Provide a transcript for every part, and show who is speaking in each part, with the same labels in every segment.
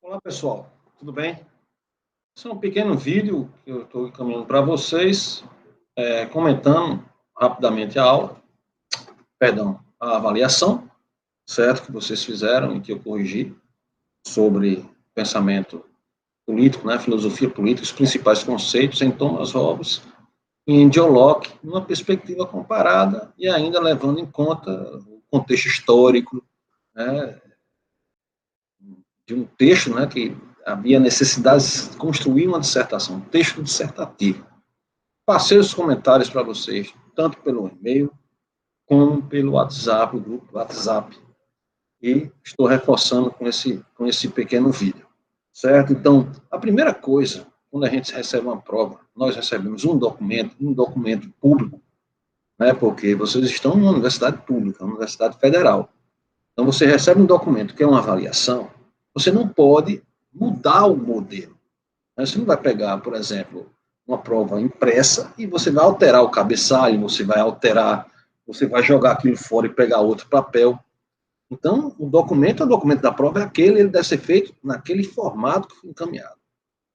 Speaker 1: Olá, pessoal, tudo bem? Esse é um pequeno vídeo que eu estou encaminhando para vocês, comentando rapidamente a aula, perdão, a avaliação, certo, que vocês fizeram e que eu corrigi sobre pensamento político, né, filosofia política, os principais conceitos em Thomas Hobbes e em John Locke, numa perspectiva comparada e ainda levando em conta o contexto histórico, né, de um texto, né, que havia necessidade de construir uma dissertação, um texto dissertativo. Passei os comentários para vocês, tanto pelo e-mail, como pelo WhatsApp, o grupo WhatsApp, e estou reforçando com esse pequeno vídeo, certo? Então, a primeira coisa, quando a gente recebe uma prova, nós recebemos um documento público, né, porque vocês estão numa universidade pública, uma universidade federal. Então, você recebe um documento que é uma avaliação, você não pode mudar o modelo. Você não vai pegar, por exemplo, uma prova impressa e você vai alterar o cabeçalho, você vai jogar aquilo fora e pegar outro papel. Então, o documento da prova é aquele, ele deve ser feito naquele formato que foi encaminhado,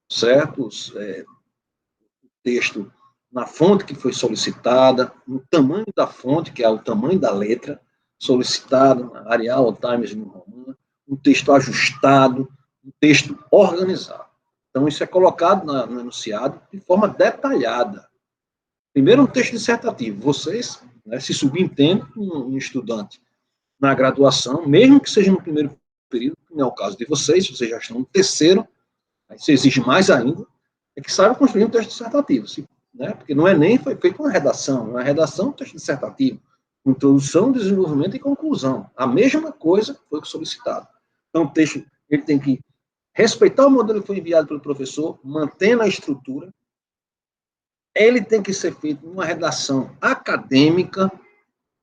Speaker 1: certo? O texto na fonte que foi solicitada, no tamanho da fonte, que é o tamanho da letra solicitada, Arial, Times New Roman, um texto ajustado, um texto organizado. Então, isso é colocado no enunciado de forma detalhada. Primeiro, um texto dissertativo. Vocês, né, se subentendem um estudante na graduação, mesmo que seja no primeiro período, que não é o caso de vocês, vocês já estão no terceiro, aí se exige mais ainda, é que saiba construir um texto dissertativo, né? Porque no Enem foi feito uma redação, um texto dissertativo, introdução, desenvolvimento e conclusão. A mesma coisa foi solicitado. Então, o texto ele tem que respeitar o modelo que foi enviado pelo professor, mantendo a estrutura. Ele tem que ser feito numa redação acadêmica,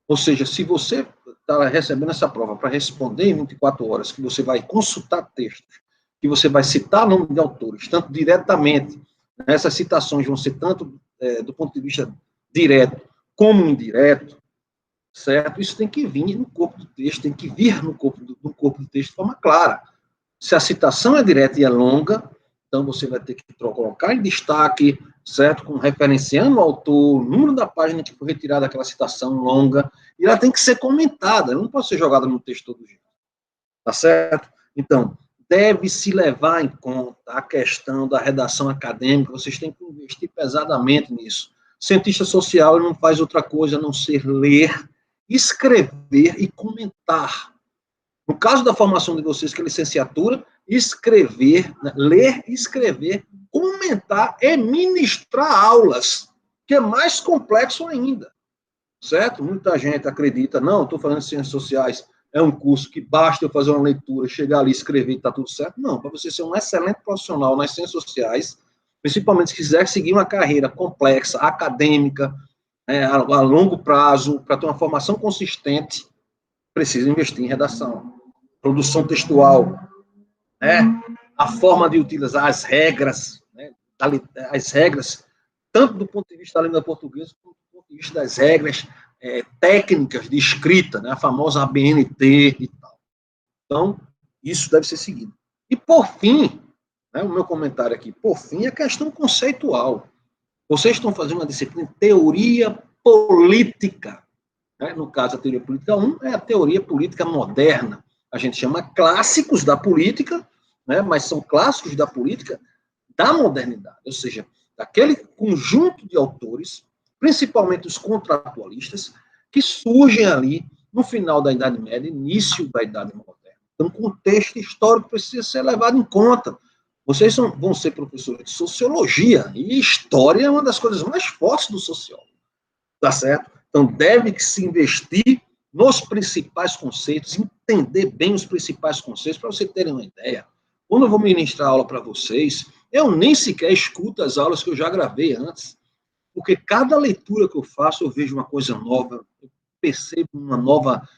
Speaker 1: ou seja, se você está recebendo essa prova para responder em 24 horas, que você vai consultar textos, que você vai citar nome de autores, tanto diretamente, essas citações vão ser tanto do ponto de vista direto como indireto, certo? Isso tem que vir no corpo do texto, tem que vir no corpo do texto de forma clara. Se a citação é direta e é longa, então você vai ter que colocar em destaque, certo? Com referenciando o autor, o número da página que foi retirada daquela citação longa, e ela tem que ser comentada, ela não pode ser jogada no texto todo jeito. Tá certo? Então, deve-se levar em conta a questão da redação acadêmica, vocês têm que investir pesadamente nisso. Cientista social ele não faz outra coisa a não ser ler, escrever e comentar. No caso da formação de vocês, que é licenciatura, escrever, né, ler, escrever, comentar e ministrar aulas, que é mais complexo ainda, certo? Muita gente acredita, não, estou fazendo ciências sociais, é um curso que basta eu fazer uma leitura, chegar ali, escrever e está tudo certo. Não, para você ser um excelente profissional nas ciências sociais, principalmente se quiser seguir uma carreira complexa, acadêmica, a longo prazo, para ter uma formação consistente, precisa investir em redação, produção textual, né? A forma de utilizar as regras, né? As regras, tanto do ponto de vista da língua portuguesa, quanto do ponto de vista das regras técnicas de escrita, né? A famosa ABNT e tal. Então, isso deve ser seguido. E, por fim, né, o meu comentário aqui, por fim, é a questão conceitual. Vocês estão fazendo uma disciplina de teoria política. Né? No caso, a teoria política 1 é a teoria política moderna. A gente chama clássicos da política, né? Mas são clássicos da política da modernidade, ou seja, daquele conjunto de autores, principalmente os contratualistas, que surgem ali no final da Idade Média, início da Idade Moderna. Então, o contexto histórico precisa ser levado em conta. Vocês vão ser professores de sociologia, e história é uma das coisas mais fortes do sociólogo, tá certo? Então, deve se investir nos principais conceitos, entender bem os principais conceitos, para vocês terem uma ideia. Quando eu vou ministrar aula para vocês, eu nem sequer escuto as aulas que eu já gravei antes, porque cada leitura que eu faço, eu vejo uma coisa nova, eu percebo uma nova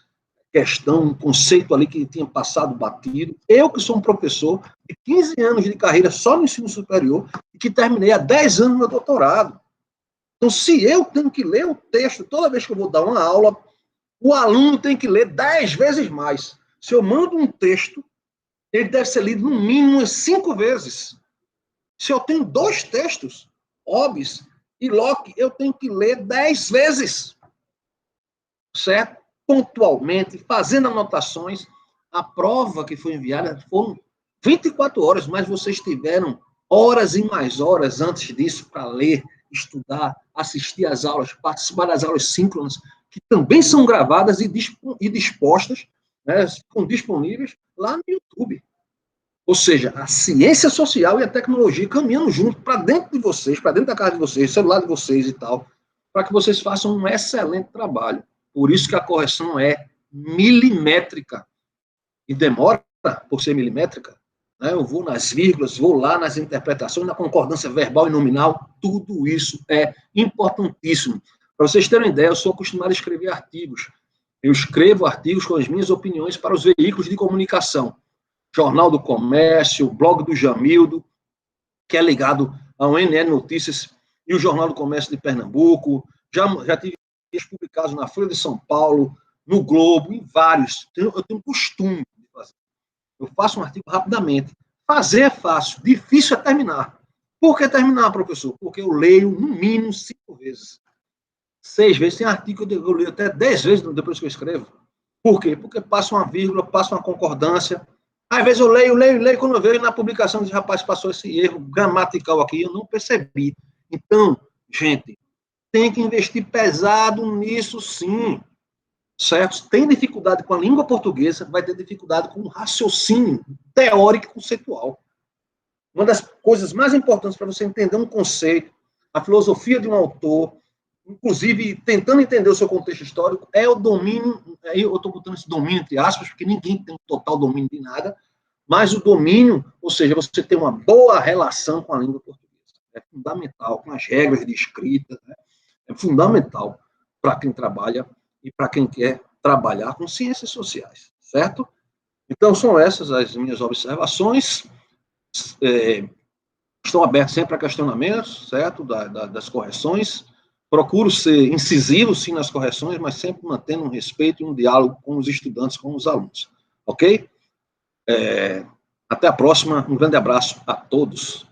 Speaker 1: questão, um conceito ali que tinha passado batido. Eu, que sou um professor de 15 anos de carreira só no ensino superior, e que terminei há 10 anos meu doutorado. Então, se eu tenho que ler o texto toda vez que eu vou dar uma aula, o aluno tem que ler 10 vezes mais. Se eu mando um texto, ele deve ser lido no mínimo umas 5 vezes. Se eu tenho 2 textos, Hobbes e Locke, eu tenho que ler 10 vezes, certo? Pontualmente, fazendo anotações. A prova que foi enviada foram 24 horas, mas vocês tiveram horas e mais horas antes disso para ler, estudar, assistir às aulas, participar das aulas síncronas, que também são gravadas e dispostas, né, ficam disponíveis lá no YouTube. Ou seja, a ciência social e a tecnologia caminhando junto para dentro de vocês, para dentro da casa de vocês, celular de vocês e tal, para que vocês façam um excelente trabalho. Por isso que a correção é milimétrica. E demora por ser milimétrica. Né? Eu vou nas vírgulas, vou lá nas interpretações, na concordância verbal e nominal, tudo isso é importantíssimo. Para vocês terem ideia, eu sou acostumado a escrever artigos. Eu escrevo artigos com as minhas opiniões para os veículos de comunicação. Jornal do Comércio, blog do Jamildo, que é ligado ao NN Notícias, e o Jornal do Comércio de Pernambuco. Já tive publicados na Folha de São Paulo, no Globo, em vários. Eu tenho costume de fazer. Eu faço um artigo rapidamente. Fazer é fácil, difícil é terminar. Por que terminar, professor? Porque eu leio no mínimo 5 vezes. 6 vezes. Tem artigo que eu leio até 10 vezes depois que eu escrevo. Por quê? Porque passa uma vírgula, passa uma concordância. Às vezes eu leio, quando eu vejo na publicação, diz, rapaz, passou esse erro gramatical aqui, eu não percebi. Então, gente, tem que investir pesado nisso, sim. Certo? Tem dificuldade com a língua portuguesa, vai ter dificuldade com o raciocínio teórico e conceitual. Uma das coisas mais importantes para você entender um conceito, a filosofia de um autor, inclusive tentando entender o seu contexto histórico, é o domínio, eu estou botando esse domínio entre aspas, porque ninguém tem um total domínio de nada, mas o domínio, ou seja, você ter uma boa relação com a língua portuguesa. É fundamental, com as regras de escrita, né? É fundamental para quem trabalha e para quem quer trabalhar com ciências sociais, certo? Então, são essas as minhas observações. Estão abertos sempre a questionamentos, certo? Das correções. Procuro ser incisivo, sim, nas correções, mas sempre mantendo um respeito e um diálogo com os estudantes, com os alunos. Ok? Até a próxima. Um grande abraço a todos.